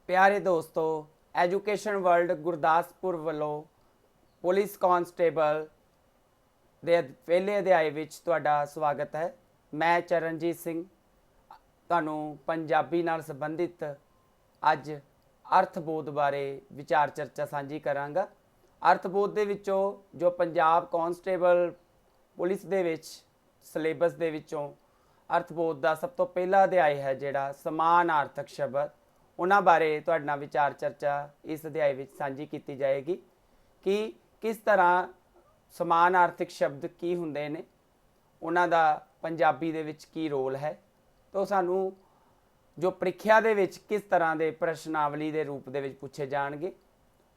प्यारे दोस्तों, education world Gurdaspur वालों पुलिस कांस्टेबल ਦੇ ਪਹਿਲੇ ਅਧਿਆਇ ਵਿੱਚ ਤੁਹਾਡਾ ਸਵਾਗਤ ਹੈ। ਮੈਂ ਚਰਨਜੀਤ ਸਿੰਘ ਤੁਹਾਨੂੰ ਪੰਜਾਬੀ ਨਾਲ ਸੰਬੰਧਿਤ ਅੱਜ ਅਰਥਬੋਧ ਬਾਰੇ ਵਿਚਾਰ ਚਰਚਾ ਸਾਂਝੀ ਕਰਾਂਗਾ। ਅਰਥਬੋਧ ਦੇ ਵਿੱਚੋਂ ਜੋ ਪੰਜਾਬ ਕਾਂਸਟੇਬਲ ਪੁਲਿਸ ਦੇ ਵਿੱਚ ਸਿਲੇਬਸ ਦੇ ਵਿੱਚੋਂ ਅਰਥਬੋਧ ਦਾ ਸਭ ਤੋਂ ਪਹਿਲਾ ਅਧਿਆਇ ਹੈ ਜਿਹੜਾ ਸਮਾਨਾਰਥਕ ਸ਼ਬਦ, ਉਹਨਾਂ ਬਾਰੇ ਤੁਹਾਡੇ ਨਾਲ ਵਿਚਾਰ ਚਰਚਾ ਇਸ ਅਧਿਆਇ ਵਿੱਚ ਸਾਂਝੀ ਕੀਤੀ ਜਾਏਗੀ ਕਿ ਕਿਸ ਤਰ੍ਹਾਂ ਸਮਾਨਾਰਥਕ ਸ਼ਬਦ ਕੀ ਹੁੰਦੇ ਨੇ, ਉਹਨਾਂ ਦਾ ਪੰਜਾਬੀ ਦੇ ਵਿੱਚ ਕੀ ਰੋਲ ਹੈ। ਤਾਂ ਸਾਨੂੰ ਜੋ ਪ੍ਰੀਖਿਆ ਦੇ ਵਿੱਚ ਕਿਸ ਤਰ੍ਹਾਂ ਦੇ ਪ੍ਰਸ਼ਨਾਵਲੀ ਦੇ ਰੂਪ ਦੇ ਵਿੱਚ ਪੁੱਛੇ ਜਾਣਗੇ,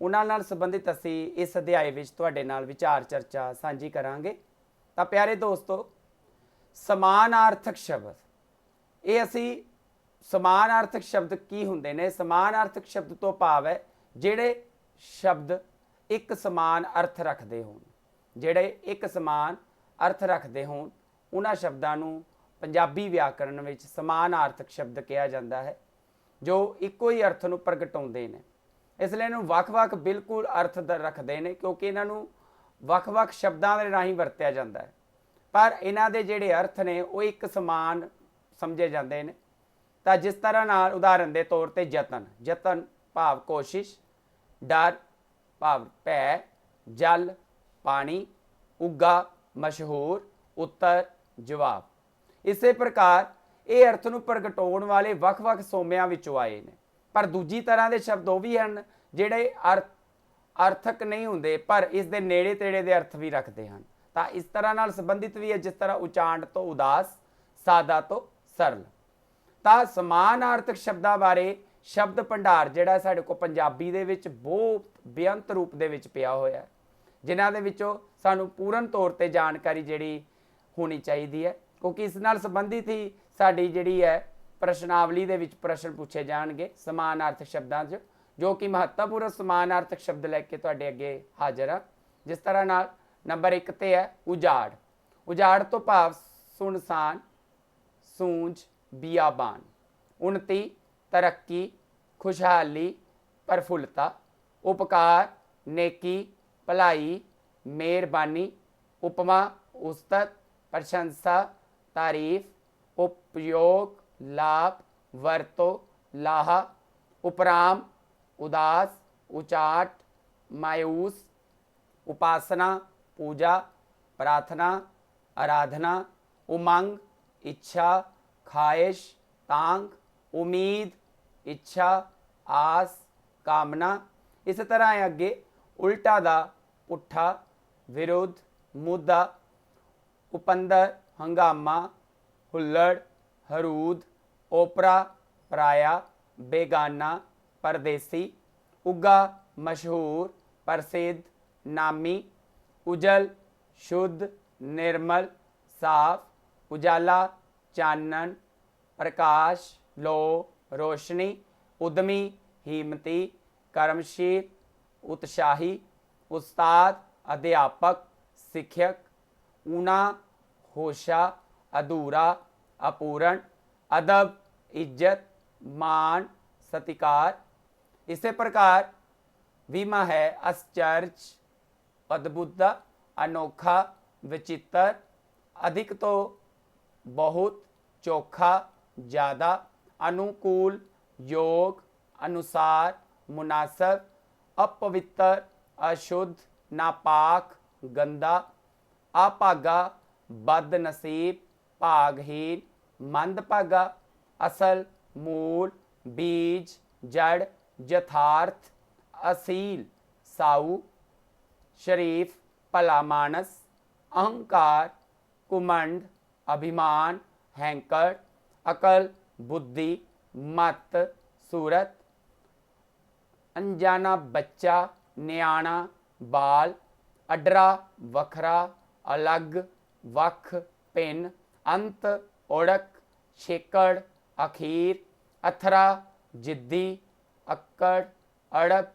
ਉਹਨਾਂ ਨਾਲ ਸੰਬੰਧਿਤ ਅਸੀਂ ਇਸ ਅਧਿਆਇ ਵਿੱਚ ਤੁਹਾਡੇ ਨਾਲ ਵਿਚਾਰ ਚਰਚਾ ਸਾਂਝੀ ਕਰਾਂਗੇ। ਤਾਂ ਪਿਆਰੇ ਦੋਸਤੋ, ਸਮਾਨਾਰਥਕ ਸ਼ਬਦ, ਇਹ ਅਸੀਂ ਸਮਾਨਾਰਥਕ ਸ਼ਬਦ ਕੀ ਹੁੰਦੇ ਨੇ? ਸਮਾਨਾਰਥਕ ਸ਼ਬਦ ਤੋਂ ਭਾਵ ਹੈ ਜਿਹੜੇ ਸ਼ਬਦ ਇੱਕ ਸਮਾਨ ਅਰਥ ਰੱਖਦੇ ਹੋਣ, ਜਿਹੜੇ ਇੱਕ ਸਮਾਨ ਅਰਥ ਰੱਖਦੇ ਹੋਣ, ਉਹਨਾਂ ਸ਼ਬਦਾਂ ਨੂੰ ਪੰਜਾਬੀ ਵਿਆਕਰਣ ਵਿੱਚ ਸਮਾਨਾਰਥਕ ਸ਼ਬਦ ਕਿਹਾ ਜਾਂਦਾ ਹੈ, ਜੋ ਇੱਕੋ ਹੀ ਅਰਥ ਨੂੰ ਪ੍ਰਗਟਾਉਂਦੇ ਨੇ। ਇਸ ਲਈ ਇਹਨੂੰ ਵੱਖ-ਵੱਖ ਬਿਲਕੁਲ ਅਰਥ ਰੱਖਦੇ ਨੇ, ਕਿਉਂਕਿ ਇਹਨਾਂ ਨੂੰ ਵੱਖ-ਵੱਖ ਸ਼ਬਦਾਂ ਦੇ ਰਾਹੀਂ ਵਰਤਿਆ ਜਾਂਦਾ ਹੈ, ਪਰ ਇਹਨਾਂ ਦੇ ਜਿਹੜੇ ਅਰਥ ਨੇ ਉਹ ਇੱਕ ਸਮਾਨ ਸਮਝੇ ਜਾਂਦੇ ਨੇ। ਤਾਂ ਜਿਸ ਤਰ੍ਹਾਂ ਨਾਲ ਉਦਾਹਰਨ ਦੇ ਤੌਰ ਤੇ ਯਤਨ ਭਾਵ ਕੋਸ਼ਿਸ਼, ਡਰ ਭਾਵ ਭੈ, ਜਲ ਪਾਣੀ, ਉੱਗਾ ਮਸ਼ਹੂਰ, ਉੱਤਰ ਜਵਾਬ। ਇਸੇ ਪ੍ਰਕਾਰ ਇਹ ਅਰਥ ਨੂੰ ਪ੍ਰਗਟਾਉਣ ਵਾਲੇ ਵੱਖ-ਵੱਖ ਸੋਮਿਆਂ ਵਿੱਚੋਂ ਆਏ ਨੇ, ਪਰ ਦੂਜੀ ਤਰ੍ਹਾਂ ਦੇ ਸ਼ਬਦ ਉਹ ਵੀ ਹਨ ਜਿਹੜੇ ਅਰਥਕ ਨਹੀਂ ਹੁੰਦੇ ਪਰ ਇਸ ਦੇ ਨੇੜੇ ਤੇੜੇ ਦੇ ਅਰਥ ਵੀ ਰੱਖਦੇ ਹਨ। ਤਾਂ ਇਸ ਤਰ੍ਹਾਂ ਨਾਲ ਸੰਬੰਧਿਤ ਵੀ ਹੈ, ਜਿਸ ਤਰ੍ਹਾਂ ਉਚਾਂਡ ਤੋਂ ਉਦਾਸ, ਸਾਦਾ ਤੋਂ ਸਰਲ। ਤਾਂ ਸਮਾਨਾਰਥਕ ਸ਼ਬਦਾਂ ਬਾਰੇ ਸ਼ਬਦ ਭੰਡਾਰ ਜਿਹੜਾ ਸਾਡੇ ਕੋਲ ਪੰਜਾਬੀ ਦੇ ਵਿੱਚ ਬਹੁਤ ਬੇਅੰਤ ਰੂਪ ਦੇ ਵਿੱਚ ਪਿਆ ਹੋਇਆ, ਜਿਨ੍ਹਾਂ ਦੇ ਵਿੱਚੋਂ ਸਾਨੂੰ ਪੂਰਨ ਤੌਰ ਤੇ ਜਾਣਕਾਰੀ ਜਿਹੜੀ ਹੋਣੀ ਚਾਹੀਦੀ ਹੈ, ਕਿਉਂਕਿ ਇਸ ਨਾਲ ਸੰਬੰਧਿਤ ਹੀ ਸਾਡੀ ਜਿਹੜੀ ਹੈ ਪ੍ਰਸ਼ਨਾਵਲੀ ਦੇ ਵਿੱਚ ਪ੍ਰਸ਼ਨ ਪੁੱਛੇ ਜਾਣਗੇ ਸਮਾਨਾਰਥਕ ਸ਼ਬਦਾਂ 'ਚ, ਜੋ ਕਿ ਮਹੱਤਵਪੂਰਨ ਸਮਾਨਾਰਥਕ ਸ਼ਬਦ ਲੈ ਕੇ ਤੁਹਾਡੇ ਅੱਗੇ ਹਾਜ਼ਰ ਹਾਂ। ਜਿਸ ਤਰ੍ਹਾਂ ਨਾਲ ਨੰਬਰ 1 ਤੇ ਹੈ ਉਜਾੜ। ਉਜਾੜ ਤੋਂ ਭਾਵ ਸੁਨਸਾਨ, ਸੂੰਝ, ਬਿਆਬਾਨ। ਉन्नति तरक्की, खुशहाली, प्रफुल्लता। उपकार, नेकी, भलाई, मेहरबानी। उपमा, उस्तत, प्रशंसा, तारीफ। उपयोग, लाभ, वरतो, लाहा। उपराम, उदास, उचाट, मायूस। उपासना, पूजा, प्रार्थना, आराधना। उमंग, इच्छा, ख्वाहिश, तांग। उम्मीद, इच्छा, आस, कामना। इस तरह है अगे उल्टा दा पुट्ठा, विरुद्ध, मुद्दा। उपंदर, हंगामा, हुल्लड़, हरूद। ओपरा, पराया, बेगाना, परदेसी। उगा, मशहूर, प्रसिद्ध, नामी। उजल, शुद्ध, निर्मल, साफ। उजाला, चानन, प्रकाश, लो, रोशनी। उद्यमी, हिम्मती, कर्मशील, उत्साही। उस्ताद, अध्यापक, शिक्षक। ऊना, होशा, अधूरा, अपूर्ण। अदब, इज्जत, मान, सत्कार। इसी प्रकार विमा है आश्चर्य, अद्भुत, अनोखा, विचित्र। अधिक तो बहुत, चोखा, ज़्यादा। अनुकूल, योग, अनुसार, मुनासिब। अपवित्र, अशुद्ध, नापाक, गंदा। अभागा, बदनसीब, भागहीन, मंदभागा। असल, मूल, बीज, जड़, यथार्थ। असील, साऊ। शरीफ, भला मानस। अहंकार, कुमंड, अभिमान, हैंकड़। अकल, बुद्धि, मत, सूरत। अनजाना, बच्चा, न्याणा, बाल। अडरा, वखरा, अलग, वख, भिन्न। अंत, ओड़क, छेकड़, अखीर। अथरा, जिद्दी, अक्कड़, अड़प।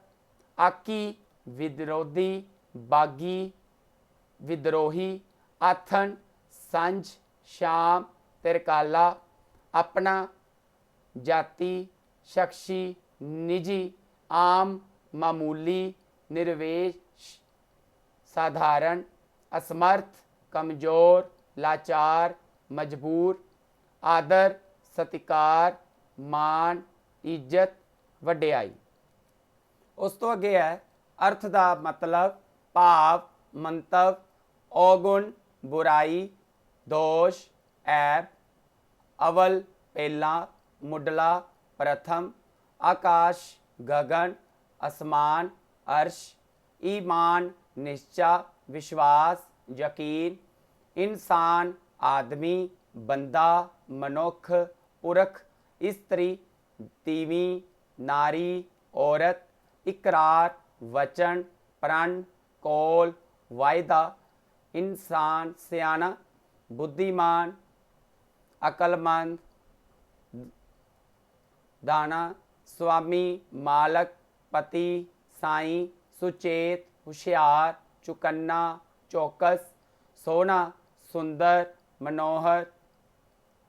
आकी, विरोधी, बागी, विद्रोही। आथन, संझ, शाम, तिरकाला। अपना, जाति, शख्सी, निजी, आम, मामूली, निर्वेश, साधारण, असमर्थ, कमज़ोर, लाचार, मजबूर, आदर, सत्कार, माण, इज्जत, वड्याई। उस तो अगे है अर्थ का मतलब, भाव, मंतव, औगुण, बुराई, दोष, ऐब, अवल, पहला, मुडला, प्रथम, आकाश, गगन, आसमान, अर्श, ईमान, निश्चा, विश्वास, यकीन, इंसान, आदमी, बंदा, मनुख, पुरख, स्त्री, तीवी, नारी, औरत, इकरार, वचन, प्रण, कौल, वायदा, इंसान, सियाना, बुद्धिमान, अकलमंद, दाना, स्वामी, मालक, पति, साईं, सुचेत, होशियार, चुकन्ना, चौकस, सोना, सुंदर, मनोहर,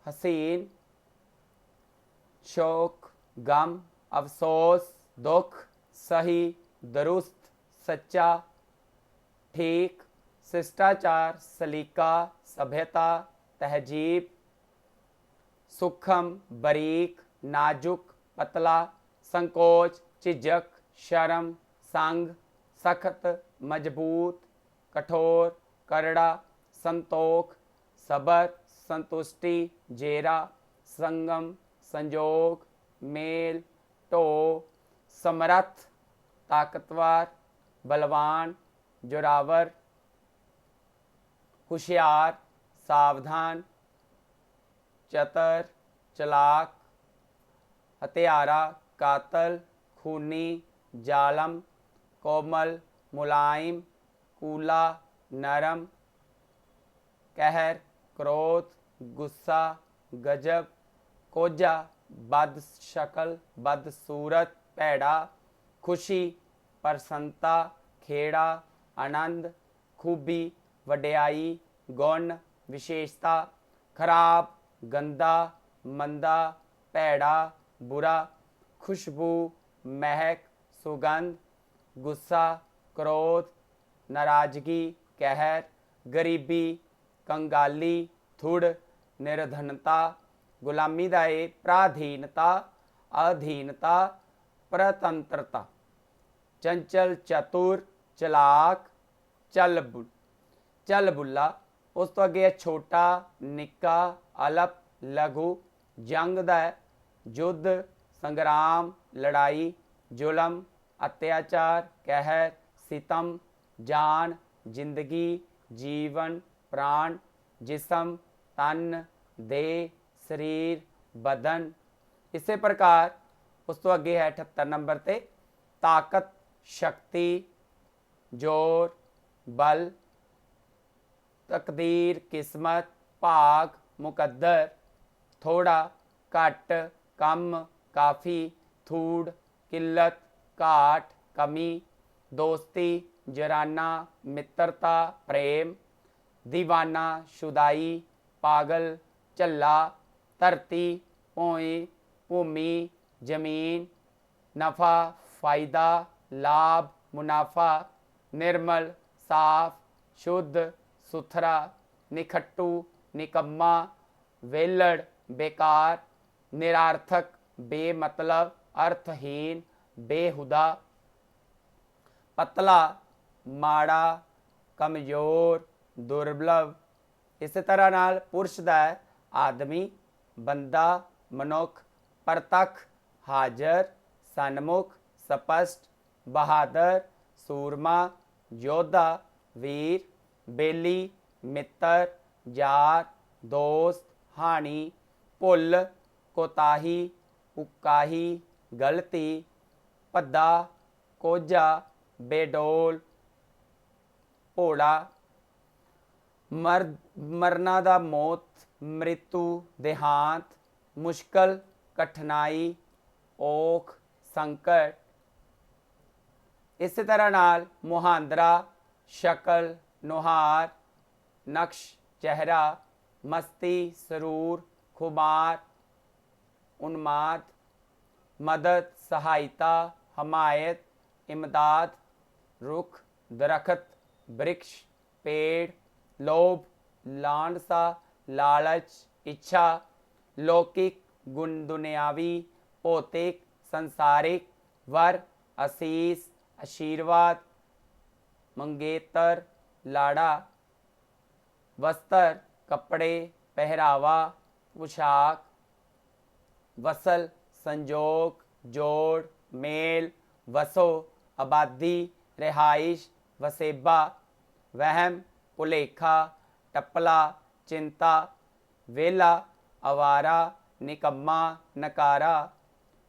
हसीन, शोक, गम, अफसोस, दुख, सही, दुरुस्त, सच्चा, ठीक, शिष्टाचार, सलीका, सभ्यता, तहजीब, सूक्ष्म, बारीक, नाजुक, पतला, संकोच, झिझक, शर्म, संग, सख्त, मजबूत, कठोर, करड़ा, संतोख, सबर, संतुष्टि, जेरा, संगम, संजोग, मेल, ढो, समर्थ, ताकतवर, बलवान, जोरावर, होशियार, सावधान, चतर, चलाक, हत्यारा, कातल, खूनी, जालम, कोमल, मुलायम, कूला, नरम, कहर, क्रोध, गुस्सा, गजब, कोझा, बद शक्ल, बद सूरत, भैड़ा, खुशी, प्रसन्नता, खेड़ा, आनंद, खूबी, वड्याई, गुण, विशेषता, खराब, गंदा, मंदा, भैड़ा, बुरा, खुशबू, महक, सुगंध, गुस्सा, क्रोध, नाराजगी, कहर, गरीबी, कंगाली, थुड़, निर्धनता, गुलामी दा ए, पराधीनता, अधीनता, प्रतंत्रता, चंचल, चतुर, चलाक, चल बुला। उस तो अगे छोटा, निक्का, अलप, लघु, जंग दा है, युद्ध, संग्राम, लड़ाई, जुलम, अत्याचार, कहर, सितम, जान, जिंदगी, जीवन, प्राण, जिसम, तन, देह, शरीर, बदन। इसे प्रकार उस तो अगे है 78 नंबर ते ताकत, शक्ति, जोर, बल, तकदीर, किस्मत, भाग, मुकद्दर, थोड़ा, घट, कम, काफ़ी, थूड़, किल्लत, घाट, कमी, दोस्ती, जराना, मित्रता, प्रेम, दीवाना, शुदाई, पागल, झल्ला, धरती, भोए, भूमि, जमीन, नफ़ा, फ़ायदा, लाभ, मुनाफा, निर्मल, साफ, शुद्ध, सुथरा, निखट्टू, निकम्मा, वेलड़, बेकार, निरार्थक, बेमतलब, अर्थहीन, बेहुदा, पतला, माड़ा, कमज़ोर, दुर्लभ। इस तरह नाल पुरुष दा है आदमी, बंदा, मनुख, परतख, हाजर, सन्मुख, स्पष्ट, बहादुर, सूरमा, योद्धा, वीर, बेली, मित्र, जार, दोस्त, हानी, भुल, कोताही, उकाही, गलती, भद्दा, कोझा, बेडोल, भोड़ा, मरना दा मौत, मृत्यु, देहांत, मुश्किल, कठिनाई, औख, संकट। इस तरह नाल मुहांदरा, शक्ल, नुहार, नक्श, चेहरा, मस्ती, सरूर, खुमार, उन्माद, मदद, सहायता, हमायत, इमदाद, रुख, दरख्त, वृक्ष, पेड़, लोभ, लालसा, लालच, इच्छा, लौकिक, गुण दुनियावी, भौतिक, संसारिक, वर, असीस, आशीर्वाद, मंगेतर, लाड़ा, वस्त्र, कपड़े, पहरावा, पोशाक, वसल, संजोग, जोड़, मेल, वसो, आबादी, रिहाइश, वसेबा, वहम, भुलेखा, टपला, चिंता, वेला, आवारा, निकम्मा, नकारा,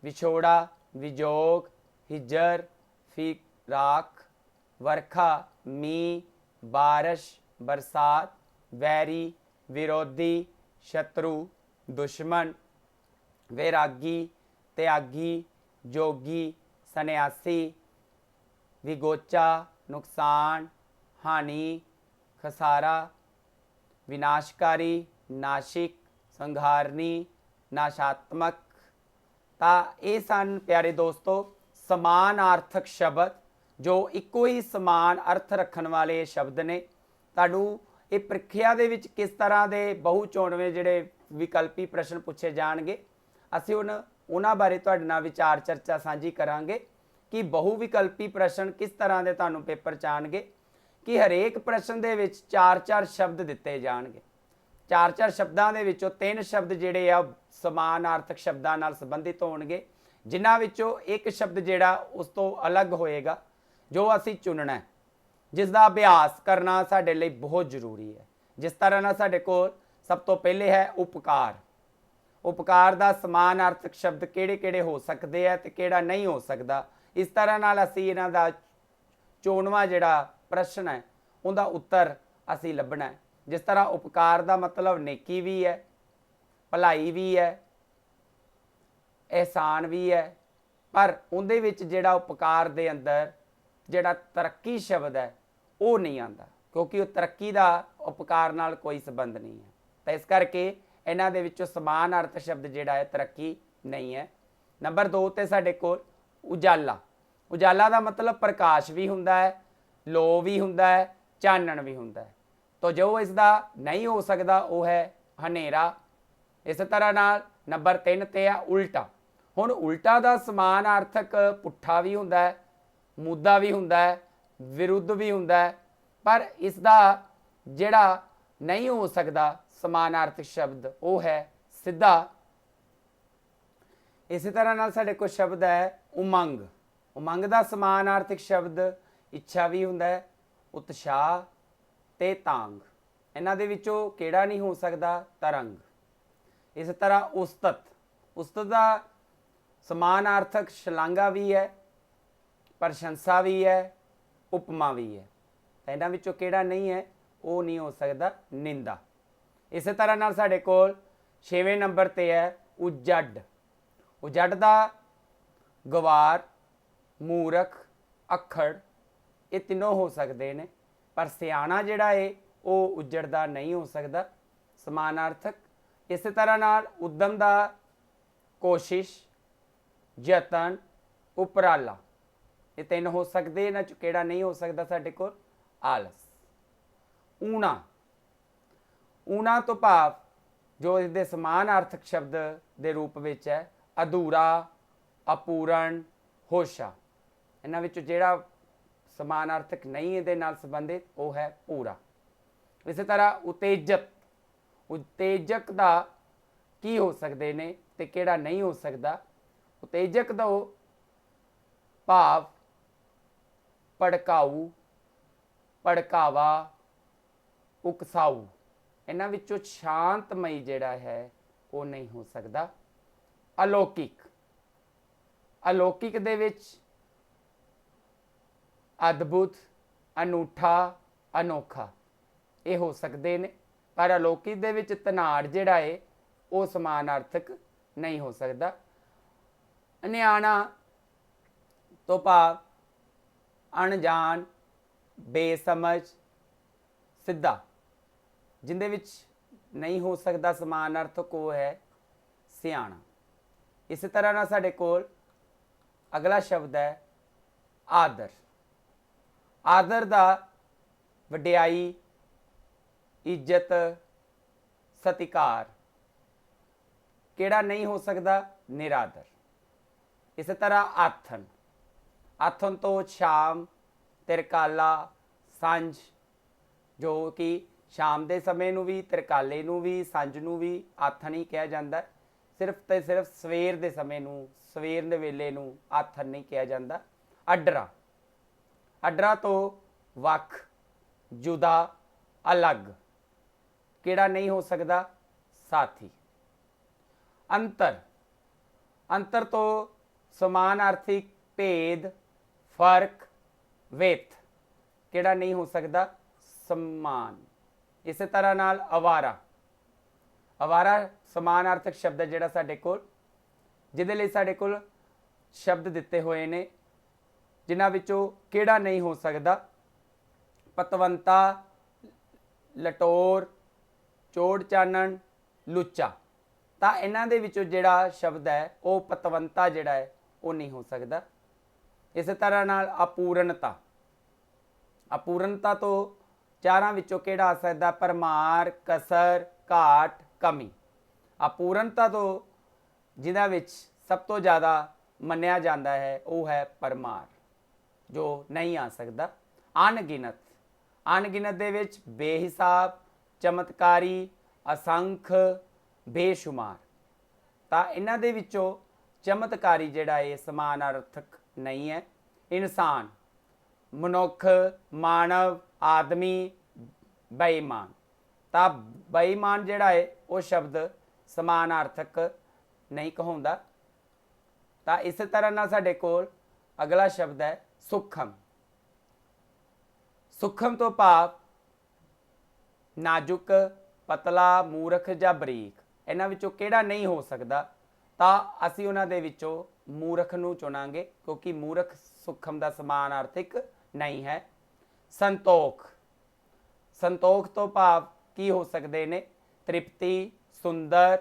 विछोड़ा, विजोग, हिजर, फिराक, वर्खा, मीह, बारिश, बरसात, वैरी, विरोधी, शत्रु, दुश्मन, वैरागी, त्यागी, जोगी, सन्यासी, विगोचा, नुकसान, हानि, खसारा, विनाशकारी, नाशिक, संघारनी, नाशात्मक। ਤਾਂ ਇਹ ਸਨ ਪਿਆਰੇ ਦੋਸਤੋ ਸਮਾਨਾਰਥਕ ਸ਼ਬਦ ਜੋ ਇੱਕੋ ਹੀ ਸਮਾਨ ਅਰਥ ਰੱਖਣ ਵਾਲੇ ਸ਼ਬਦ ਨੇ। ਤੁਹਾਨੂੰ ਇਹ ਪ੍ਰੀਖਿਆ ਦੇ ਵਿੱਚ ਕਿਸ ਤਰ੍ਹਾਂ ਦੇ ਬਹੁ ਚੋਣਵੇਂ ਜਿਹੜੇ ਵਿਕਲਪੀ ਪ੍ਰਸ਼ਨ ਪੁੱਛੇ ਜਾਣਗੇ, ਅਸੀਂ ਹੁਣ ਉਹਨਾਂ ਬਾਰੇ ਤੁਹਾਡੇ ਨਾਲ ਵਿਚਾਰ ਚਰਚਾ ਸਾਂਝੀ ਕਰਾਂਗੇ ਕਿ ਬਹੁ ਵਿਕਲਪੀ ਪ੍ਰਸ਼ਨ ਕਿਸ ਤਰ੍ਹਾਂ ਦੇ ਤੁਹਾਨੂੰ ਪੇਪਰ 'ਚ ਆਉਣਗੇ। ਕਿ ਹਰੇਕ ਪ੍ਰਸ਼ਨ ਦੇ ਵਿੱਚ 4-4 ਸ਼ਬਦ ਦਿੱਤੇ ਜਾਣਗੇ। 4-4 ਸ਼ਬਦਾਂ ਦੇ ਵਿੱਚੋਂ 3 ਸ਼ਬਦ ਜਿਹੜੇ ਆ ਸਮਾਨਾਰਥਕ ਸ਼ਬਦਾਂ ਨਾਲ ਸੰਬੰਧਿਤ ਹੋਣਗੇ, ਜਿਨ੍ਹਾਂ ਵਿੱਚੋਂ ਇੱਕ ਸ਼ਬਦ ਜਿਹੜਾ ਉਸ ਤੋਂ ਅਲੱਗ ਹੋਏਗਾ ਜੋ ਅਸੀਂ ਚੁਣਨਾ ਹੈ, ਜਿਸ ਦਾ ਅਭਿਆਸ ਕਰਨਾ ਸਾਡੇ ਲਈ ਬਹੁਤ ਜ਼ਰੂਰੀ ਹੈ। ਜਿਸ ਤਰ੍ਹਾਂ ਨਾਲ ਸਾਡੇ ਕੋਲ ਸਭ ਤੋਂ ਪਹਿਲੇ ਹੈ ਉਪਕਾਰ। ਉਪਕਾਰ ਦਾ ਸਮਾਨਾਰਥਕ ਸ਼ਬਦ ਕਿਹੜੇ-ਕਿਹੜੇ ਹੋ ਸਕਦੇ ਆ ਤੇ ਕਿਹੜਾ ਨਹੀਂ ਹੋ ਸਕਦਾ, ਇਸ ਤਰ੍ਹਾਂ ਨਾਲ ਅਸੀਂ ਇਹਨਾਂ ਦਾ ਚੋਣਵਾਂ ਜਿਹੜਾ ਪ੍ਰਸ਼ਨ ਹੈ ਉਹਦਾ ਉੱਤਰ ਅਸੀਂ ਲੱਭਣਾ ਹੈ। ਜਿਸ ਤਰ੍ਹਾਂ ਉਪਕਾਰ ਦਾ ਮਤਲਬ ਨੇਕੀ ਵੀ ਹੈ, ਭਲਾਈ ਵੀ ਹੈ, ਅਹਿਸਾਨ ਵੀ ਹੈ, ਪਰ ਉਹਦੇ ਵਿੱਚ ਜਿਹੜਾ ਉਪਕਾਰ ਦੇ ਅੰਦਰ ਜਿਹੜਾ ਤਰੱਕੀ ਸ਼ਬਦ ਹੈ ਉਹ ਨਹੀਂ ਆਉਂਦਾ, ਕਿਉਂਕਿ ਉਹ ਤਰੱਕੀ ਦਾ ਉਪਕਾਰ ਨਾਲ ਕੋਈ ਸੰਬੰਧ ਨਹੀਂ ਹੈ। ਤਾਂ ਇਸ ਕਰਕੇ ਇਹਨਾਂ ਦੇ ਵਿੱਚੋਂ ਸਮਾਨ ਅਰਥ ਸ਼ਬਦ ਜਿਹੜਾ ਹੈ ਤਰੱਕੀ ਨਹੀਂ ਹੈ। ਨੰਬਰ 2 ਤੇ ਸਾਡੇ ਕੋਲ ਉਜਾਲਾ। ਉਜਾਲਾ ਦਾ ਮਤਲਬ ਪ੍ਰਕਾਸ਼ ਵੀ ਹੁੰਦਾ ਹੈ, ਲੋ ਵੀ ਹੁੰਦਾ ਹੈ, ਚਾਨਣ ਵੀ ਹੁੰਦਾ ਹੈ। ਤਾਂ ਜੋ ਇਸ ਦਾ ਨਹੀਂ ਹੋ ਸਕਦਾ ਉਹ ਹੈ ਹਨੇਰਾ। ਇਸ ਤਰ੍ਹਾਂ ਨਾਲ ਨੰਬਰ 3 ਤੇ ਆ ਉਲਟਾ। ਹੁਣ ਉਲਟਾ ਦਾ ਸਮਾਨਾਰਥਕ ਪੁੱਠਾ ਵੀ ਹੁੰਦਾ ਹੈ, ਮੁੱਦਾ ਵੀ ਹੁੰਦਾ ਹੈ, ਵਿਰੁੱਧ ਵੀ ਹੁੰਦਾ ਹੈ, ਪਰ ਇਸ ਦਾ ਜਿਹੜਾ ਨਹੀਂ ਹੋ ਸਕਦਾ ਸਮਾਨਾਰਥਕ ਸ਼ਬਦ ਉਹ ਹੈ ਸਿੱਧਾ। ਇਸੇ ਤਰ੍ਹਾਂ ਨਾਲ ਸਾਡੇ ਕੋਲ ਸ਼ਬਦ ਹੈ ਉਮੰਗ। ਉਮੰਗ ਦਾ ਸਮਾਨਾਰਥਕ ਸ਼ਬਦ ਇੱਛਾ ਵੀ ਹੁੰਦਾ ਹੈ, ਉਤਸ਼ਾਹ ਤੇ ਤਾਂਗ। ਇਹਨਾਂ ਦੇ ਵਿੱਚੋਂ ਕਿਹੜਾ ਨਹੀਂ ਹੋ ਸਕਦਾ? ਤਰੰਗ। ਇਸ ਤਰ੍ਹਾਂ ਉਸਤਤ। ਉਸਤਤ ਦਾ ਸਮਾਨਾਰਥਕ ਸ਼ਲਾਘਾ ਵੀ ਹੈ, ਪ੍ਰਸ਼ੰਸਾ ਵੀ ਹੈ, ਉਪਮਾ ਵੀ ਹੈ। ਤਾਂ ਇਹਨਾਂ ਵਿੱਚੋਂ ਕਿਹੜਾ ਨਹੀਂ ਹੈ? ਉਹ ਨਹੀਂ ਹੋ ਸਕਦਾ ਨਿੰਦਾ। ਇਸੇ ਤਰ੍ਹਾਂ ਨਾਲ ਸਾਡੇ ਕੋਲ 6ਵੇਂ ਨੰਬਰ ਤੇ ਹੈ ਉਜੜ। ਉਜੜ ਦਾ ਗਵਾਰ, ਮੂਰਖ, ਅੱਖੜ ਇਹ ਤਿੰਨੋਂ ਹੋ ਸਕਦੇ ਨੇ, ਪਰ ਸਿਆਣਾ ਜਿਹੜਾ ਹੈ ਉਹ ਉਜੜਦਾ ਨਹੀਂ ਹੋ ਸਕਦਾ ਸਮਾਨਾਰਥਕ। ਇਸੇ ਤਰ੍ਹਾਂ ਨਾਲ ਉਦਮ ਦਾ ਕੋਸ਼ਿਸ਼, ਯਤਨ, ਉਪਰਾਲਾ ਇਹ ਤਿੰਨ ਹੋ ਸਕਦੇ। ਇਹਨਾਂ 'ਚ ਕਿਹੜਾ ਨਹੀਂ ਹੋ ਸਕਦਾ ਸਾਡੇ ਕੋਲ? ਆਲਸ। ਊਣਾ। ਊਣਾ ਤੋਂ ਭਾਵ ਜੋ ਇਸਦੇ ਸਮਾਨਾਰਥਕ ਸ਼ਬਦ ਦੇ ਰੂਪ ਵਿੱਚ ਹੈ ਅਧੂਰਾ, ਅਪੂਰਨ, ਹੋਸ਼ਾ। ਇਹਨਾਂ ਵਿੱਚੋਂ ਜਿਹੜਾ ਸਮਾਨਾਰਥਕ ਨਹੀਂ ਇਹਦੇ ਨਾਲ ਸੰਬੰਧਿਤ ਉਹ ਹੈ ਪੂਰਾ। ਇਸੇ ਤਰ੍ਹਾਂ ਉਤੇਜਕ। ਉਤੇਜਕ ਦਾ ਕੀ ਹੋ ਸਕਦੇ ਨੇ ਤੇ ਕਿਹੜਾ ਨਹੀਂ ਹੋ ਸਕਦਾ? ਉਤੇਜਕ ਦਾ ਭਾਵ ਭੜਕਾਊ, ਭੜਕਾਵਾ, ਉਕਸਾਊ। ਇਹਨਾਂ ਵਿੱਚੋਂ ਸ਼ਾਂਤਮਈ ਜਿਹੜਾ ਹੈ ਉਹ ਨਹੀਂ ਹੋ ਸਕਦਾ। ਅਲੌਕਿਕ। ਅਲੌਕਿਕ ਦੇ ਵਿੱਚ ਅਦਭੁਤ, ਅਨੂਠਾ, ਅਨੋਖਾ ਇਹ ਹੋ ਸਕਦੇ ਨੇ, ਪਰ ਅਲੌਕਿਕ ਦੇ ਵਿੱਚ ਧਨਾੜ ਜਿਹੜਾ ਹੈ ਉਹ ਸਮਾਨਾਰਥਕ ਨਹੀਂ ਹੋ ਸਕਦਾ। ਅਨਿਆਣਾ ਤੋਂ ਭਾਵ ਅਣਜਾਣ, ਬੇਸਮਝ, ਸਿੱਧਾ। ਜਿਹਦੇ ਵਿੱਚ ਨਹੀਂ ਹੋ ਸਕਦਾ ਸਮਾਨਾਰਥਕ ਉਹ ਹੈ ਸਿਆਣਾ। ਇਸੇ ਤਰ੍ਹਾਂ ਨਾਲ ਸਾਡੇ ਕੋਲ अगला शब्द है आदर। आदर दा वड्याई, इज्जत, सत्कार किहड़ा नहीं हो सकता? निरादर। इस तरह आथन, आथन तो शाम, तिरकाला, सांझ, जो कि शाम के समय नूं भी, तिरकाले नूं भी, सांझ नूं भी आथन ही कहा जाता है। सिर्फ तो सिर्फ सवेर के समय नूं, सवेर के वेले नूं आथन नहीं कहा जाता। अडरा, अडरा तो वख, जुदा, अलग किहड़ा नहीं हो सकता? साथी। अंतर, अंतर तो समानार्थिक, भेद, फर्क, वेत किहड़ा नहीं हो सकता? समान। इस तरह नाल अवारा, अवारा समानार्थक शब्द है जिहड़ा साडे कोल, जिहदे लई साडे कोल शब्द दिते हुए ने, जिन्हां विचों किहड़ा नहीं हो सकता? पतवंता, लटोर, चोड़ चानण, लुच्चा। तो इन्हां दे विचों जिहड़ा शब्द है वो पतवंता जिहड़ा है वो नहीं हो सकता। इस तरह नाल अपूर्णता, अपूर्णता तो चारां विचों किहड़ा आ सकदा? परमार, कसर, घाट, कमी। अपूर्णता तो जिन्हां विच सब तो ज़्यादा मन्निया जाता है वह है परमार, जो नहीं आ सकता। अनगिनत, अनगिनत दे विच बेहिसाब, चमत्कारी, असंख, बेशुमार। तो इन्हां दे विचों चमत्कारी जिहड़ा है समानार्थक नहीं है। इंसान, मनुख, मानव, आदमी, बेईमान। तो बेईमान जिहड़ा है वो शब्द समानार्थक नहीं कहौंदा। तो इस तरह ना साडे कोल अगला शब्द है सुखम। सुखम तो भाव नाजुक, पतला, मूर्ख या बरीक, इन्हां विचों किहड़ा नहीं हो सकता? तो असीं उन्हां दे विचों मूर्ख नूं चुनांगे, क्योंकि मूर्ख सुखम का समानार्थिक नहीं है। संतोख, संतोख तो भाव की हो सकते ने? तृप्ति, सुंदर,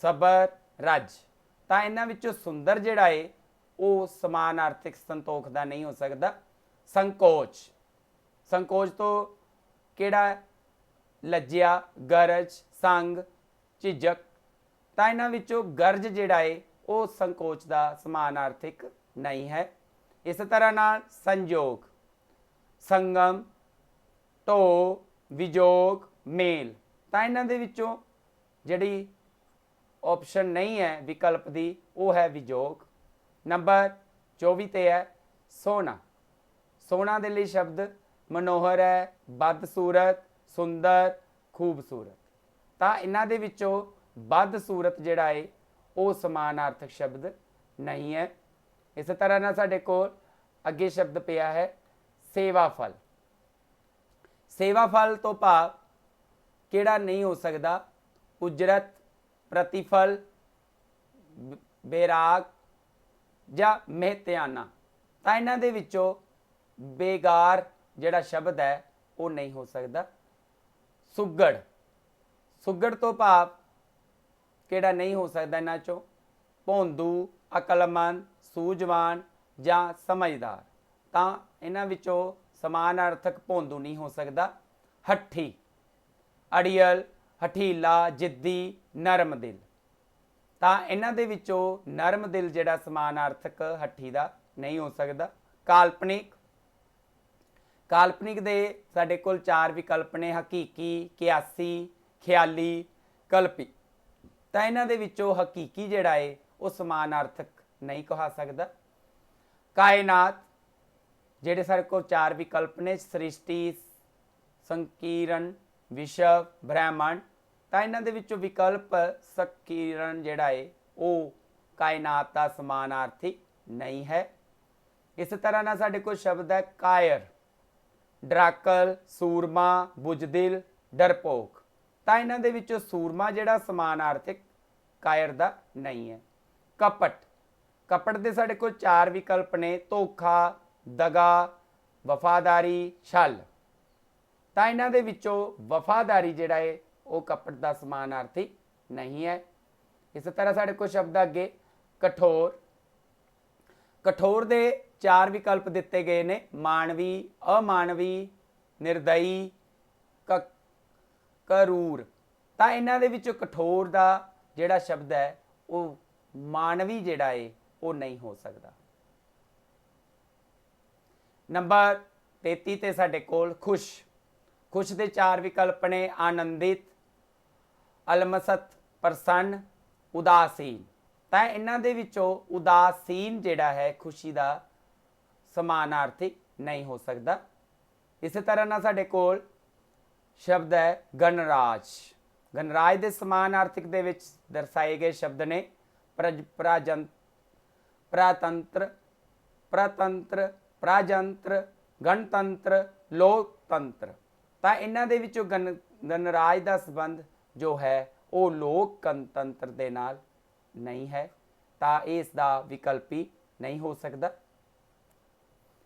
सबर, रज। तो इन्हां विचों सुंदर जिहड़ा है वो समानार्थिक संतोख का नहीं हो सकता। संकोच, संकोच तो किहड़ा? लज्जिया, गरज, संग, झिझक। तो इन्हां विचों गरज जिहड़ा है वो संकोच का समानार्थिक नहीं है। इस तरह नाल संयोग, संगम, ढो, विजोग, मेल। तो इन्हां दे विचों जिहड़ी ऑप्शन नहीं है विकल्प की वो है विजोग। नंबर 24 ते है सोना। सोना दे लई शब्द मनोहर है, बदसूरत, सुंदर, खूबसूरत। तो इन्हां दे विचों बदसूरत जिहड़ा है वो समानार्थक शब्द नहीं है। इस तरह ना साडे कोल अगे शब्द पिया है सेवाफल। सेवाफल तो भाव किहड़ा नहीं हो सकता? उजरत, प्रतिफल, बेराग या मेहतियाना। तो इन्हां दे विचों बेगार जिहड़ा शब्द है वो नहीं हो सकता। सुगड़, सुगड़ तो भाव किहड़ा नहीं हो सकता? इन्हां चों भोंदू, अकलमंद, सूझवान या समझदार। तो इन्हां विचों समानार्थक भोंदू नहीं हो सकता। हठी, अड़ियल, हठीला, जिद्दी, नरम दिल। तो इन्हां दे विचों नरम दिल जिहड़ा समानार्थक हठी का नहीं हो सकता। काल्पनिक, काल्पनिक दे साडे कोल 4 विकल्प ने, हकीकी, कियासी, ख्याली, कल्पी। तो इन्हां दे विचों हकीकी जिहड़ा है वो समानार्थक नहीं कहा सकता। कायनात, जिहड़े साडे कोल 4 विकल्प ने, सृष्टि, संकीर्ण, विश्व, ब्रह्मांड। तो इन्हां दे विचों विकल्प संकीर्ण जिहड़ा है वो कायनात का समानार्थी नहीं है। इस तरह ना साडे कोल शब्द है कायर, डराकल, सूरमा, बुजदिल, डरपोक। तो इन्हां दे विचों सूरमा जिहड़ा समानार्थिक कायर दा नहीं है। कपट, कपट दे साडे कोल 4 विकल्प ने, धोखा, दगा, वफादारी, छल। तो इन्हां दे विचों वफादारी जिहड़ा है वो कपट का समानार्थी नहीं है। इस तरह साडे कोल शब्द अगे कठोर, कठोर दे 4 विकल्प दिते गए ने, मानवी, अमानवी, निर्दयी, करूर। तो इन्हां दे विचों कठोर दा जिहड़ा शब्द है वो मानवी जिहड़ा है वो नहीं हो सकता। नंबर 33 ते साडे कोल खुश। खुश दे 4 विकल्प ने, आनंदित, अलमसत, प्रसन्न, उदासीन। तो इन्हां दे विचों उदासीन जिहड़ा है खुशी का समानार्थी नहीं हो सकता। इस तरह ना साडे कोल शब्द है गणराज। गणराज के समानार्थिक दे विच दर्शाए गए शब्द ने प्रतंत्र, प्रतंत्र, प्रजंत्र, गणतंत्र, लोकतंत्र। तो इन्हां दे विचों गणराज का संबंध जो है वो लोकतंत्र दे नाल नहीं है, तो इसका विकल्प ही नहीं हो सकता।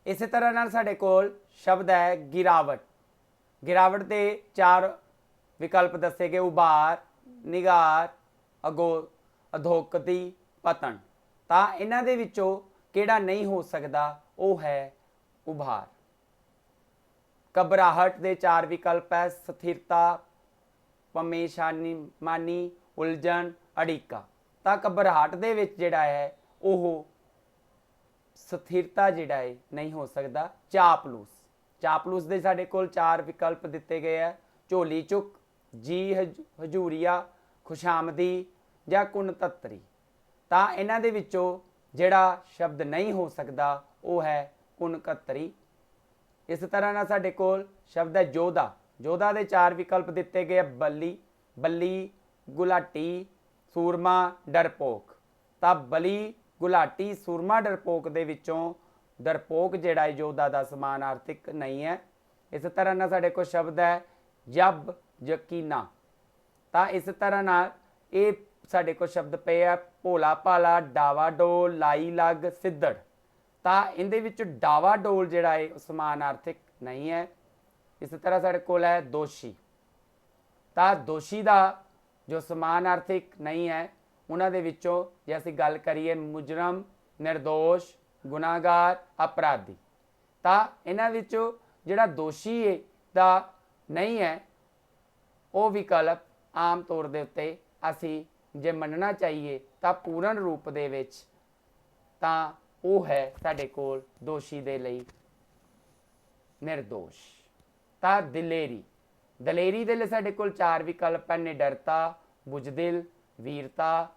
इस तरह नाल साडे कोल शब्द है गिरावट। गिरावट के 4 विकल्प दसे गए, उभार, निगार, अधोगति, पतन। तो इन्हां दे विचों किहड़ा नहीं हो सकता वो है उभार। घबराहट के 4 विकल्प है, स्थिरता, परेशानी, उलझन, अड़िका। तो घबराहट दे विच जिहड़ा है वो स्थिरता जिहड़ा है नहीं हो सकता। चापलूस। चापलूस के साडे कोल 4 विकल्प दिते गए हैं, झोली चुक, जी हजूरिया, खुशामदी या कुणततरी। तो इन्हां दे विचों जिहड़ा शब्द नहीं हो सकता वो है कुणकतरी। इस तरह ना साडे कोल शब्द है जोधा। जोधा के 4 विकल्प दिते गए, बली, बली, गुलाटी, सूरमा, डरपोक। तो बली, गुलाटी, सूरमा, डरपोक दे विचों डरपोक जिहड़ा है योद्धा का समानार्थिक नहीं है। इस तरह ना साडे कोल शब्द है यब, यकीना। तो इस तरह ना ये साडे कोल शब्द पे है भोला भाला, डावाडोल, लाई लग, सिद्धड़। तो इहदे विच डावाडोल जिहड़ा है समानार्थिक नहीं है। इस तरह साडे कोल है दोषी। तो दोषी का जो समानार्थिक नहीं है उन्हां दे विचों जे असीं गल करिए मुजरम, निर्दोष, गुनाहगार, अपराधी। तो इन्हां विचों जिहड़ा दोषी दा नहीं है वो विकल्प आम तौर के उत्ते असीं जे मनना चाहिए तो पूर्ण रूप दे विच तां वो है साडे कोल दोषी दे लई निर्दोष। तो दिलेरी। दलेरी दे लई साडे कोल 4 विकल्प है, निडरता, बुजदिल, वीरता,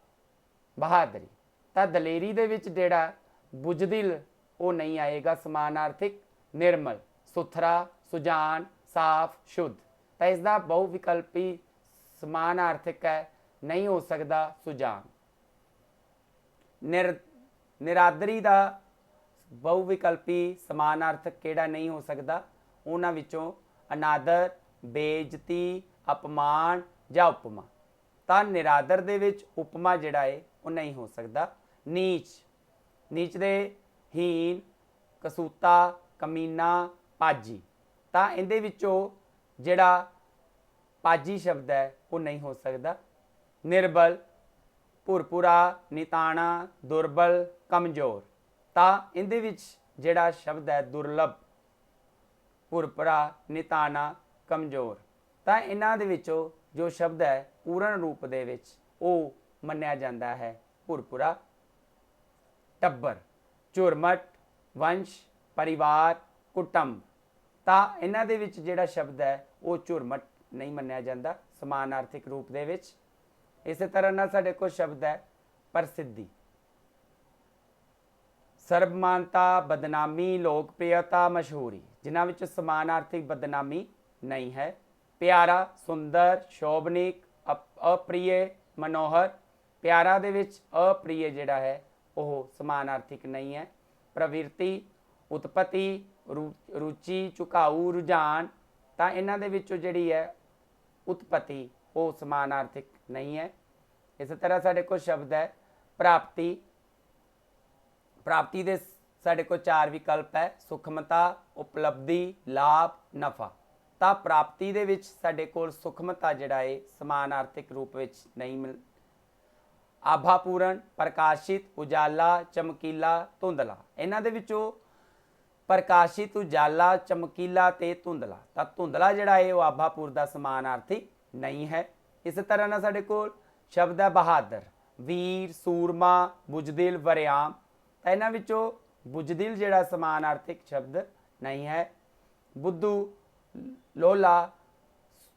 बहादरी। तो दलेरी दे विच जिहड़ा बुजदिल वो नहीं आएगा समानार्थिक। निर्मल, सुथरा, सुजान, साफ, शुद्ध। तो इसका बहुविकल्पी समानार्थिक है नहीं हो सकता सुजान। निरादरी का बहुविकल्पी समानार्थक किहड़ा नहीं हो सकता, उन्हां विचों अनादर, बेइज्जती, अपमान या उपमा। तो निरादर दे विच उपमा जिहड़ा है वो नहीं हो सकता। नीच। नीच दे हीन, कसूता, कमीना, पाजी। तो इहदे विचों जिहड़ा पाजी शब्द है वो नहीं हो सकता। निर्बल, भुरपुरा, निताना, दुर्बल, कमजोर। तो इहदे विच जिहड़ा शब्द है दुर्लभ, भुरपुरा, निताना, कमजोर। तो इन्हां दे विचों जो शब्द है पूर्ण रूप दे विच वो मन्निया जाता है भुरपुरा। टब्बर, झुरमट, वंश, परिवार, कुटुंब। तो इन्हां दे विच जिहड़ा शब्द है वो झुरमट नहीं मन्निया जाता समानार्थिक रूप दे विच। इस तरह ना साडे कोल शब्द है प्रसिद्धि। सर्वमानता, बदनामी, लोकप्रियता, मशहूरी। जिन्हां विच समानार्थिक बदनामी नहीं है। प्यारा, सुंदर, शोभनिक, अप्रिय, मनोहर। प्यारा दे विच अप्रिय जिहड़ा है वह समानार्थिक नहीं है। प्रवृत्ति, उत्पत्ति, रुचि, झुकाऊ, रुझान। तो इन्हां दे विचों जिहड़ी है उत्पत्ति वो समानार्थिक नहीं है। इस तरह साडे कोल शब्द है प्राप्ति। प्राप्ति दे साडे कोल 4 विकल्प है, सुखमता, उपलब्धि, लाभ, नफा। तो प्राप्ति दे विच साडे कोल सुखमता जिहड़ा है समानार्थिक रूप विच नहीं मिल। ਆਭਾਪੂਰਨ, ਪ੍ਰਕਾਸ਼ਿਤ, ਉਜਾਲਾ, ਚਮਕੀਲਾ, ਧੁੰਦਲਾ। ਇਹਨਾਂ ਦੇ ਵਿੱਚੋਂ ਪ੍ਰਕਾਸ਼ਿਤ, ਉਜਾਲਾ, ਚਮਕੀਲਾ ਤੇ ਧੁੰਦਲਾ, ਤਾਂ ਧੁੰਦਲਾ ਜਿਹੜਾ ਹੈ ਉਹ ਆਭਾਪੂਰ ਦਾ ਸਮਾਨਾਰਥੀ ਨਹੀਂ ਹੈ। ਇਸ ਤਰ੍ਹਾਂ ਨਾਲ ਸਾਡੇ ਕੋਲ ਸ਼ਬਦ ਹੈ ਬਹਾਦਰ, ਵੀਰ, ਸੂਰਮਾ, ਬੁਜਦਿਲ, ਵਰਿਆਮ। ਤਾਂ ਇਹਨਾਂ ਵਿੱਚੋਂ ਬੁਜਦਿਲ ਜਿਹੜਾ ਸਮਾਨਾਰਥਿਕ ਸ਼ਬਦ ਨਹੀਂ ਹੈ। ਬੁੱਧੂ, ਲੋਲਾ,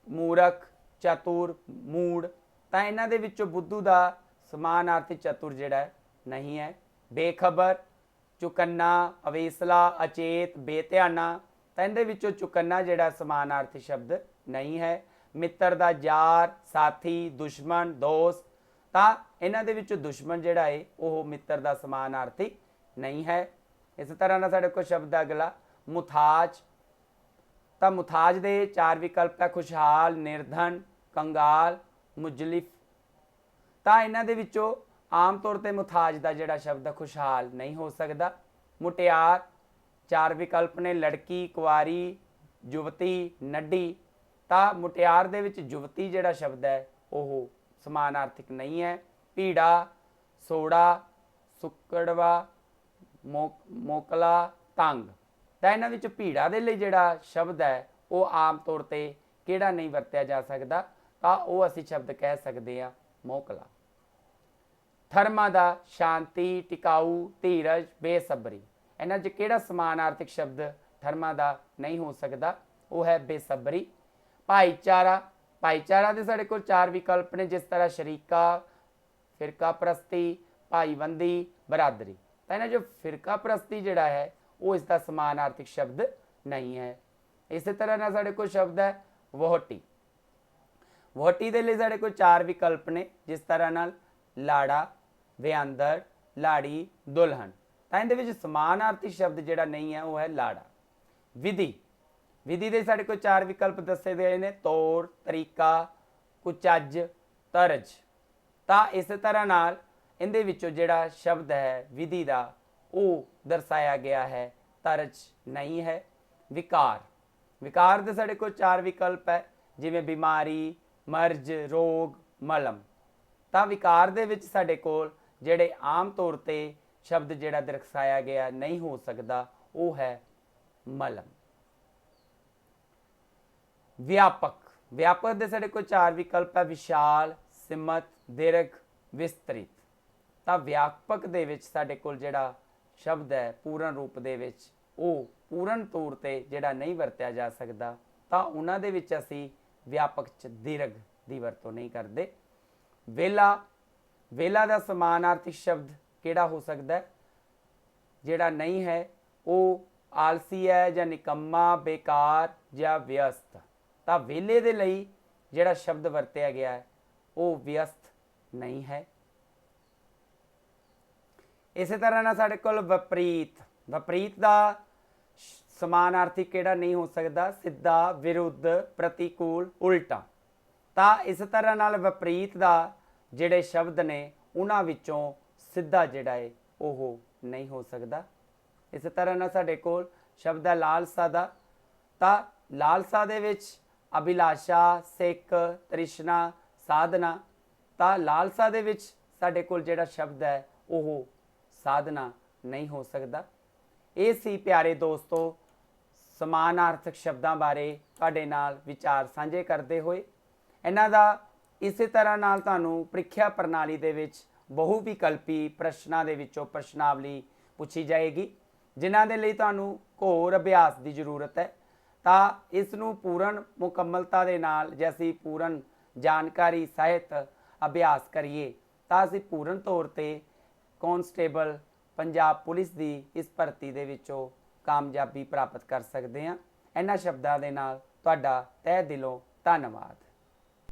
ਮੂਰਖ, ਚਤੁਰ, ਮੂੜ। ਤਾਂ ਇਹਨਾਂ ਦੇ ਵਿੱਚੋਂ ਬੁੱਧੂ ਦਾ ਸਮਾਨਾਰਥੀ ਚਤੁਰ ਜਿਹੜਾ ਨਹੀਂ ਹੈ। ਬੇਖਬਰ, ਚੁਕੰਨਾ, ਅਵੇਸਲਾ, ਅਚੇਤ, ਬੇਧਿਆਨਾ। ਤਾਂ ਇਹਦੇ ਵਿੱਚੋਂ ਚੁਕੰਨਾ ਜਿਹੜਾ ਸਮਾਨਾਰਥੀ ਸ਼ਬਦ ਨਹੀਂ ਹੈ। ਮਿੱਤਰ ਦਾ ਯਾਰ, ਸਾਥੀ, ਦੁਸ਼ਮਣ, ਦੋਸਤ। ਤਾਂ ਇਹਨਾਂ ਦੇ ਵਿੱਚੋਂ ਦੁਸ਼ਮਣ ਜਿਹੜਾ ਹੈ ਉਹ ਮਿੱਤਰ ਦਾ ਸਮਾਨਾਰਥੀ ਨਹੀਂ ਹੈ। ਇਸ ਤਰ੍ਹਾਂ ਨਾਲ ਸਾਡੇ ਕੋਲ ਸ਼ਬਦ ਅਗਲਾ ਮੁਥਾਜ। ਤਾਂ ਮੁਥਾਜ ਦੇ 4 ਵਿਕਲਪ ਹੈ, ਖੁਸ਼ਹਾਲ, ਨਿਰਧਨ, ਕੰਗਾਲ, ਮੁਜਲਿਫ। ਤਾਂ ਇਹਨਾਂ ਦੇ ਵਿੱਚੋਂ ਆਮ ਤੌਰ ਤੇ ਮੁਥਾਜ ਦਾ ਜਿਹੜਾ ਸ਼ਬਦ ਖੁਸ਼ਹਾਲ ਨਹੀਂ ਹੋ ਸਕਦਾ। ਮੁਟਿਆਰ, 4 ਵਿਕਲਪ ਨੇ, ਲੜਕੀ, ਕੁਆਰੀ, ਯੁਵਤੀ, ਨੱਡੀ। ਤਾਂ ਮੁਟਿਆਰ ਦੇ ਵਿੱਚ ਯੁਵਤੀ ਜਿਹੜਾ ਸ਼ਬਦ ਹੈ ਉਹ ਸਮਾਨਾਰਥਿਕ ਨਹੀਂ ਹੈ। ਭੀੜਾ, ਸੋੜਾ, ਸੁੱਕੜਵਾ, ਮੋਕਲਾ, ਤੰਗ। ਤਾਂ ਇਹਨਾਂ ਵਿੱਚ ਭੀੜਾ ਦੇ ਲਈ ਜਿਹੜਾ ਸ਼ਬਦ ਹੈ ਉਹ ਆਮ ਤੌਰ ਤੇ ਕਿਹੜਾ ਨਹੀਂ ਵਰਤਿਆ ਜਾ ਸਕਦਾ, ਤਾਂ ਉਹ ਅਸੀਂ ਸ਼ਬਦ ਕਹਿ ਸਕਦੇ ਹਾਂ ਮੋਕਲਾ। ਥਰਮਾ ਦਾ ਸ਼ਾਂਤੀ, ਟਿਕਾਊ, ਧੀਰਜ, ਬੇਸਬਰੀ। ਇਹਨਾਂ 'ਚ ਕਿਹੜਾ ਸਮਾਨਾਰਥਿਕ ਸ਼ਬਦ ਥਰਮਾ ਦਾ ਨਹੀਂ ਹੋ ਸਕਦਾ, ਉਹ ਹੈ ਬੇਸਬਰੀ। ਭਾਈਚਾਰਾ, ਭਾਈਚਾਰਾ ਦੇ ਸਾਡੇ ਕੋਲ 4 ਵਿਕਲਪ ਨੇ, ਜਿਸ ਤਰ੍ਹਾਂ ਸ਼ਰੀਕਾ, ਫਿਰਕਾ ਪ੍ਰਸਤੀ, ਭਾਈਬੰਦੀ, ਬਰਾਦਰੀ। ਤਾਂ ਇਹਨਾਂ 'ਚ ਫਿਰਕਾ ਪ੍ਰਸਤੀ ਜਿਹੜਾ ਹੈ ਉਹ ਇਸ ਦਾ ਸਮਾਨਾਰਥਿਕ ਸ਼ਬਦ ਨਹੀਂ ਹੈ। ਇਸੇ ਤਰ੍ਹਾਂ ਨਾਲ ਸਾਡੇ ਕੋਲ ਸ਼ਬਦ ਹੈ ਵਹੁਟੀ। ਵਹੁਟੀ ਦੇ ਲਈ ਸਾਡੇ ਕੋਲ 4 ਵਿਕਲਪ ਨੇ, ਜਿਸ ਤਰ੍ਹਾਂ ਨਾਲ ਲਾੜਾ, ਵਿਆਂਦਰ, ਲਾੜੀ, ਦੁਲਹਨ। ਤਾਂ ਇਹਦੇ ਵਿੱਚ ਸਮਾਨਾਰਥੀ ਸ਼ਬਦ ਜਿਹੜਾ ਨਹੀਂ ਹੈ ਉਹ ਹੈ ਲਾੜਾ। ਵਿਧੀ, ਵਿਧੀ ਦੇ ਸਾਡੇ ਕੋਲ 4 ਵਿਕਲਪ ਦੱਸੇ ਗਏ ਨੇ, ਤੌਰ, ਤਰੀਕਾ, ਕੁਚੱਜ, ਤਰਜ। ਤਾਂ ਇਸੇ ਤਰ੍ਹਾਂ ਨਾਲ ਇਹਦੇ ਵਿੱਚੋਂ ਜਿਹੜਾ ਸ਼ਬਦ ਹੈ ਵਿਧੀ ਦਾ ਉਹ ਦਰਸਾਇਆ ਗਿਆ ਹੈ, ਤਰਜ ਨਹੀਂ ਹੈ। ਵਿਕਾਰ, ਵਿਕਾਰ ਦੇ ਸਾਡੇ ਕੋਲ 4 ਵਿਕਲਪ ਹੈ, ਜਿਵੇਂ ਬਿਮਾਰੀ, ਮਰਜ਼, ਰੋਗ, ਮਲਮ। ਤਾਂ ਵਿਕਾਰ ਦੇ ਵਿੱਚ ਸਾਡੇ ਕੋਲ ਜਿਹੜੇ ਆਮ ਤੌਰ ਤੇ ਸ਼ਬਦ ਜਿਹੜਾ ਦਰਸਾਇਆ ਗਿਆ ਨਹੀਂ ਹੋ ਸਕਦਾ ਉਹ ਹੈ ਮਲਮ। ਵਿਆਪਕ, ਵਿਆਪਕ ਦੇ ਸਾਡੇ ਕੋਲ 4 ਵਿਕਲਪ ਹੈ, ਵਿਸ਼ਾਲ, ਸੀਮਤ, ਦੀਰਘ, ਵਿਸਤ੍ਰਿਤ। ਤਾਂ ਵਿਆਪਕ ਦੇ ਵਿੱਚ ਸਾਡੇ ਕੋਲ ਜਿਹੜਾ ਸ਼ਬਦ ਹੈ ਪੂਰਨ ਰੂਪ ਦੇ ਵਿੱਚ ਉਹ ਪੂਰਨ ਤੌਰ ਤੇ ਜਿਹੜਾ ਨਹੀਂ ਵਰਤਿਆ ਜਾ ਸਕਦਾ, ਤਾਂ ਉਹਨਾਂ ਦੇ ਵਿੱਚ ਅਸੀਂ ਵਿਆਪਕ 'ਚ ਦੀਰਘ ਦੀ ਵਰਤੋਂ ਨਹੀਂ ਕਰਦੇ। ਵੇਲਾ, ਵੇਲਾ ਦਾ ਸਮਾਨਾਰਥੀ ਸ਼ਬਦ ਕਿਹੜਾ ਹੋ ਸਕਦਾ, ਜਿਹੜਾ ਨਹੀਂ ਹੈ ਉਹ ਆਲਸੀ ਹੈ ਜਾਂ ਨਿਕੰਮਾ, ਬੇਕਾਰ ਜਾਂ ਵਿਅਸਤ। ਤਾਂ ਵੇਲੇ ਦੇ ਲਈ ਜਿਹੜਾ ਸ਼ਬਦ ਵਰਤਿਆ ਗਿਆ ਹੈ ਉਹ ਵਿਅਸਤ ਨਹੀਂ ਹੈ। ਇਸੇ ਤਰ੍ਹਾਂ ਨਾਲ ਸਾਡੇ ਕੋਲ ਵਿਪਰੀਤ, ਵਿਪਰੀਤ ਦਾ ਸਮਾਨਾਰਥੀ ਕਿਹੜਾ ਨਹੀਂ ਹੋ ਸਕਦਾ, ਸਿੱਧਾ, ਵਿਰੁੱਧ, ਪ੍ਰਤੀਕੂਲ, ਉਲਟਾ। ਤਾਂ ਇਸ ਤਰ੍ਹਾਂ ਨਾਲ ਵਿਪਰੀਤ ਦਾ ਜਿਹੜੇ ਸ਼ਬਦ ਨੇ ਉਹਨਾਂ ਵਿੱਚੋਂ ਸਿੱਧਾ ਜਿਹੜਾ ਹੈ ਉਹ ਨਹੀਂ ਹੋ ਸਕਦਾ। ਇਸ ਤਰ੍ਹਾਂ ਨਾਲ ਸਾਡੇ ਕੋਲ ਸ਼ਬਦ ਹੈ ਲਾਲਸਾ ਦਾ। ਤਾਂ ਲਾਲਸਾ ਦੇ ਵਿੱਚ ਅਭਿਲਾਸ਼ਾ, ਸਿੱਖ, ਤ੍ਰਿਸ਼ਨਾ, ਸਾਧਨਾ। ਤਾਂ ਲਾਲਸਾ ਦੇ ਵਿੱਚ ਸਾਡੇ ਕੋਲ ਜਿਹੜਾ ਸ਼ਬਦ ਹੈ ਉਹ ਸਾਧਨਾ ਨਹੀਂ ਹੋ ਸਕਦਾ। ਇਹ ਸੀ ਪਿਆਰੇ ਦੋਸਤੋ ਸਮਾਨਾਰਥਕ ਸ਼ਬਦਾਂ ਬਾਰੇ ਤੁਹਾਡੇ ਨਾਲ ਵਿਚਾਰ ਸਾਂਝੇ ਕਰਦੇ ਹੋਏ। ਇਹਨਾਂ ਦਾ ਇਸੇ ਤਰ੍ਹਾਂ ਨਾਲ ਤੁਹਾਨੂੰ ਪ੍ਰੀਖਿਆ ਪ੍ਰਣਾਲੀ ਦੇ ਵਿੱਚ ਬਹੁ ਵਿਕਲਪੀ ਪ੍ਰਸ਼ਨਾਂ ਦੇ ਵਿੱਚੋਂ ਪ੍ਰਸ਼ਨਾਵਲੀ ਪੁੱਛੀ ਜਾਏਗੀ, ਜਿਨ੍ਹਾਂ ਦੇ ਲਈ ਤੁਹਾਨੂੰ ਘੋਰ ਅਭਿਆਸ ਦੀ ਜ਼ਰੂਰਤ ਹੈ। ਤਾਂ ਇਸ ਨੂੰ ਪੂਰਨ ਮੁਕੰਮਲਤਾ ਦੇ ਨਾਲ ਜੇ ਅਸੀਂ ਪੂਰਨ ਜਾਣਕਾਰੀ ਸਾਹਿਤ ਅਭਿਆਸ ਕਰੀਏ ਤਾਂ ਅਸੀਂ ਪੂਰਨ ਤੌਰ ਤੇ ਕਾਂਸਟੇਬਲ ਪੰਜਾਬ ਪੁਲਿਸ ਦੀ ਇਸ ਭਰਤੀ ਦੇ ਵਿੱਚੋਂ ਕਾਮਯਾਬੀ ਪ੍ਰਾਪਤ ਕਰ ਸਕਦੇ ਹਾਂ। ਇਹਨਾਂ ਸ਼ਬਦਾਂ ਦੇ ਨਾਲ ਤੁਹਾਡਾ ਤਹਿ ਦਿਲੋਂ ਧੰਨਵਾਦ।